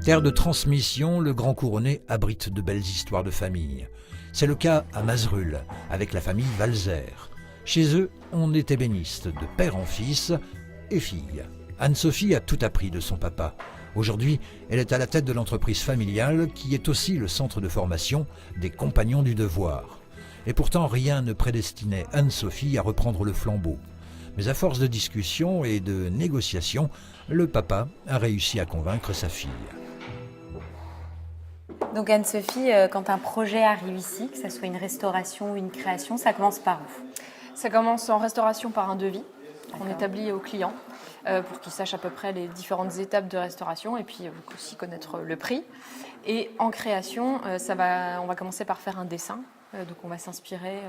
Terre de transmission, le Grand Couronné abrite de belles histoires de famille. C'est le cas à Mazerulles, avec la famille Valzer. Chez eux, on est ébéniste, de père en fils et fille. Anne-Sophie a tout appris de son papa. Aujourd'hui, elle est à la tête de l'entreprise familiale qui est aussi le centre de formation des Compagnons du Devoir. Et pourtant, rien ne prédestinait Anne-Sophie à reprendre le flambeau. Mais à force de discussions et de négociations, le papa a réussi à convaincre sa fille. Donc Anne-Sophie, quand un projet arrive ici, que ce soit une restauration ou une création, ça commence par où? Ça commence en restauration par un devis qu'on établit au client pour qu'il sache à peu près les différentes étapes de restauration et puis aussi connaître le prix. Et en création, on va commencer par faire un dessin. Donc on va s'inspirer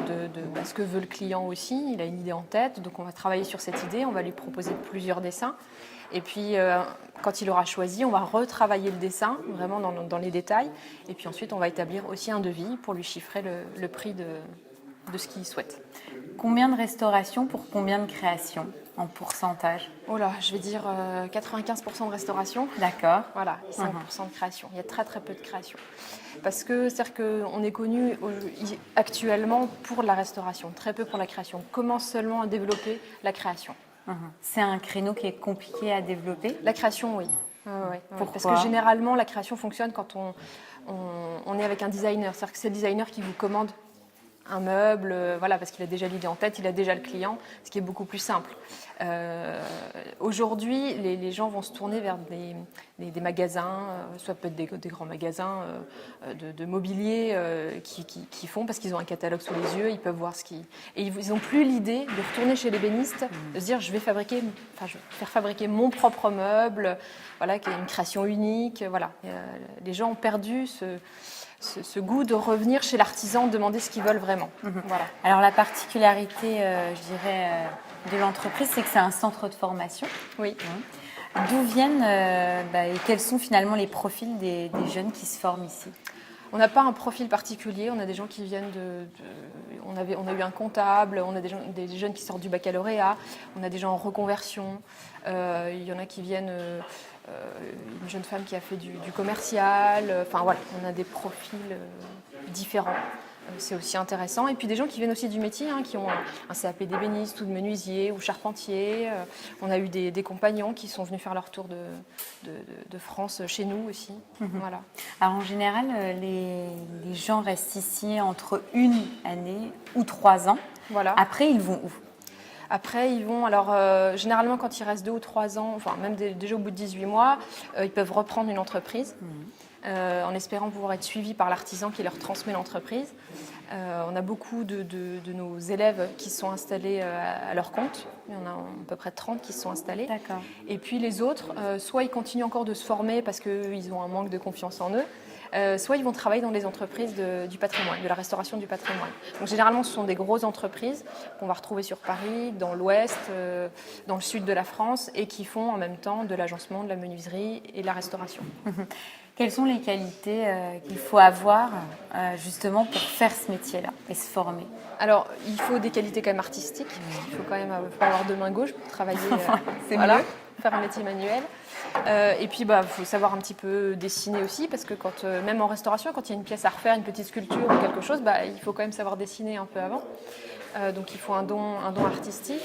de ce que veut le client aussi. Il a une idée en tête, donc on va travailler sur cette idée, on va lui proposer plusieurs dessins. Et puis quand il aura choisi, on va retravailler le dessin, vraiment dans les détails. Et puis ensuite, on va établir aussi un devis pour lui chiffrer le prix de ce qu'il souhaite. Combien de restaurations pour combien de créations en pourcentage? Oh là, je vais dire 95% de restauration. D'accord. Voilà, et 5% de création. Il y a très très peu de création. Parce que c'est-à-dire qu'on est connu actuellement pour la restauration, très peu pour la création. On commence seulement à développer la création. C'est un créneau qui est compliqué à développer? La création, oui. Pourquoi? Parce que généralement, la création fonctionne quand on est avec un designer. C'est-à-dire que c'est le designer qui vous commande un meuble, voilà, parce qu'il a déjà l'idée en tête, il a déjà le client, ce qui est beaucoup plus simple. Aujourd'hui, les gens vont se tourner vers des magasins, soit peut-être des grands magasins de mobilier qui font, parce qu'ils ont un catalogue sous les yeux, ils peuvent voir ce qui... Et ils n'ont plus l'idée de retourner chez l'ébéniste, de se dire je vais faire fabriquer mon propre meuble, voilà, qui est une création unique. Voilà. Les gens ont perdu ce goût de revenir chez l'artisan, demander ce qu'ils veulent vraiment. Voilà. Alors la particularité, je dirais, de l'entreprise, c'est que c'est un centre de formation. Oui. D'où viennent et quels sont finalement les profils des jeunes qui se forment ici? On n'a pas un profil particulier, on a des gens qui viennent on a eu un comptable, on a des jeunes qui sortent du baccalauréat, on a des gens en reconversion, il y en a qui viennent... une jeune femme qui a fait du commercial, enfin voilà, on a des profils différents, c'est aussi intéressant. Et puis des gens qui viennent aussi du métier, qui ont un CAP d'ébéniste ou de menuisier ou charpentier. On a eu des compagnons qui sont venus faire leur tour de France chez nous aussi. Voilà. Alors en général, les gens restent ici entre 1 année ou 3 ans. Voilà. Après, ils vont où? Après, ils vont, généralement quand ils restent 2 ou 3 ans, enfin même déjà au bout de 18 mois, ils peuvent reprendre une entreprise en espérant pouvoir être suivis par l'artisan qui leur transmet l'entreprise. On a beaucoup de nos élèves qui sont installés à leur compte. Il y en a à peu près 30 qui se sont installés. D'accord. Et puis les autres, soit ils continuent encore de se former parce qu'ils ont un manque de confiance en eux, soit ils vont travailler dans les entreprises du patrimoine, de la restauration du patrimoine. Donc généralement, ce sont des grosses entreprises qu'on va retrouver sur Paris, dans l'Ouest, dans le sud de la France, et qui font en même temps de l'agencement, de la menuiserie et de la restauration. Quelles sont les qualités qu'il faut avoir justement pour faire ce métier-là et se former? Alors, il faut des qualités quand même artistiques. Il faut quand même avoir deux mains gauches pour travailler. C'est mieux. Faire un métier manuel. Et puis, faut savoir un petit peu dessiner aussi, parce que même en restauration, quand il y a une pièce à refaire, une petite sculpture ou quelque chose, il faut quand même savoir dessiner un peu avant. Donc, il faut un don artistique.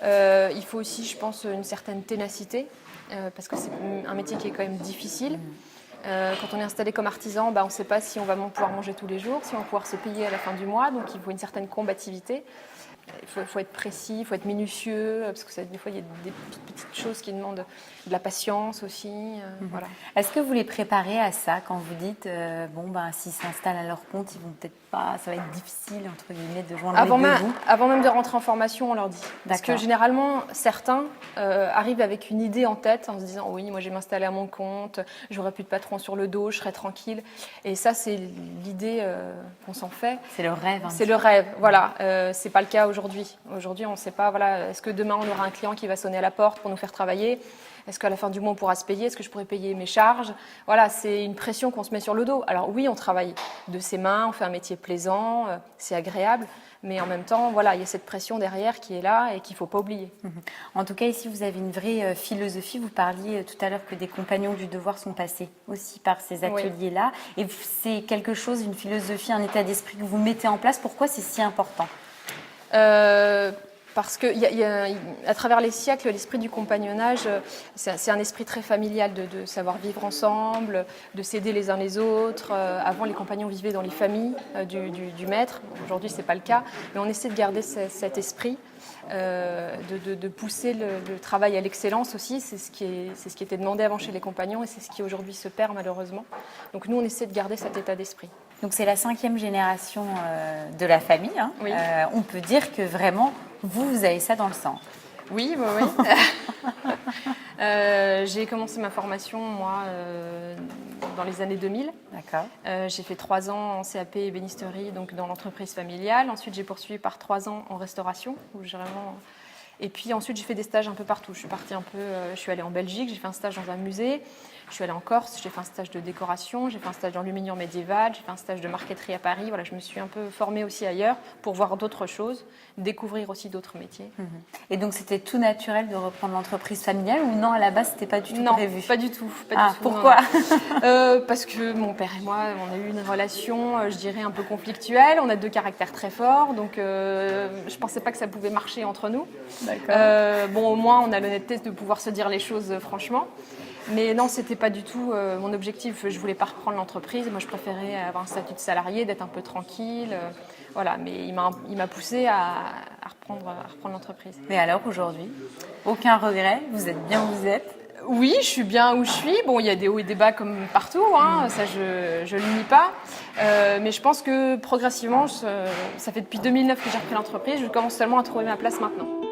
Il faut aussi, je pense, une certaine ténacité, parce que c'est un métier qui est quand même difficile. Quand on est installé comme artisan, on ne sait pas si on va pouvoir manger tous les jours, si on va pouvoir se payer à la fin du mois, donc il faut une certaine combativité. Il faut être précis, il faut être minutieux, parce que des fois, il y a des petites choses qui demandent de la patience aussi. Voilà. Est-ce que vous les préparez à ça quand vous dites, s'ils s'installent à leur compte, ils vont peut-être pas, ça va être difficile, entre guillemets, de joindre les deux bouts? Avant même de rentrer en formation, on leur dit. Parce que généralement, certains arrivent avec une idée en tête, en se disant, oui, moi, je vais m'installer à mon compte, j'aurai plus de patron sur le dos, je serai tranquille. Et ça, c'est l'idée qu'on s'en fait. C'est le rêve. C'est le rêve, voilà. C'est pas le cas aujourd'hui. Aujourd'hui, on ne sait pas, voilà, est-ce que demain, on aura un client qui va sonner à la porte pour nous faire travailler? Est-ce qu'à la fin du mois, on pourra se payer? Est-ce que je pourrais payer mes charges? Voilà, c'est une pression qu'on se met sur le dos. Alors oui, on travaille de ses mains, on fait un métier plaisant, c'est agréable, mais en même temps, voilà, il y a cette pression derrière qui est là et qu'il ne faut pas oublier. En tout cas, ici, vous avez une vraie philosophie. Vous parliez tout à l'heure que des compagnons du devoir sont passés aussi par ces ateliers-là. Et c'est quelque chose, une philosophie, un état d'esprit que vous mettez en place. Pourquoi c'est si important? Parce que à travers les siècles, l'esprit du compagnonnage, c'est un esprit très familial de savoir vivre ensemble, de s'aider les uns les autres. Avant, les compagnons vivaient dans les familles du maître. Aujourd'hui, ce n'est pas le cas. Mais on essaie de garder cet esprit, de pousser le travail à l'excellence aussi. C'est ce qui était demandé avant chez les compagnons et c'est ce qui aujourd'hui se perd malheureusement. Donc nous, on essaie de garder cet état d'esprit. Donc c'est la 5e génération de la famille. Hein. Oui. On peut dire que vraiment, vous avez ça dans le sang. Oui, oui. J'ai commencé ma formation, moi, dans les années 2000. D'accord. J'ai fait 3 ans en CAP ébénisterie, donc dans l'entreprise familiale. Ensuite, j'ai poursuivi par 3 ans en restauration, où j'ai vraiment... Et puis ensuite, j'ai fait des stages un peu partout. Je suis allée en Belgique, j'ai fait un stage dans un musée. Je suis allée en Corse, j'ai fait un stage de décoration, j'ai fait un stage d'enluminure médiévale, j'ai fait un stage de marqueterie à Paris. Voilà, je me suis un peu formée aussi ailleurs pour voir d'autres choses, découvrir aussi d'autres métiers. Et donc, c'était tout naturel de reprendre l'entreprise familiale ou non, à la base, c'était pas du tout prévu? Non, pas du tout. Pourquoi? Parce que mon père et moi, on a eu une relation, je dirais, un peu conflictuelle. On a 2 caractères très forts, donc je pensais pas que ça pouvait marcher entre nous. D'accord. Bon, au moins, on a l'honnêteté de pouvoir se dire les choses franchement. Mais non, c'était pas du tout mon objectif. Je voulais pas reprendre l'entreprise. Moi, je préférais avoir un statut de salarié, d'être un peu tranquille. Voilà, mais il m'a poussé à reprendre l'entreprise. Mais alors, aujourd'hui, aucun regret? Vous êtes bien où vous êtes? Oui, je suis bien où je suis. Bon, il y a des hauts et des bas comme partout, hein. Ça je le nie pas. Mais je pense que progressivement, ça fait depuis 2009 que j'ai repris l'entreprise, je commence seulement à trouver ma place maintenant.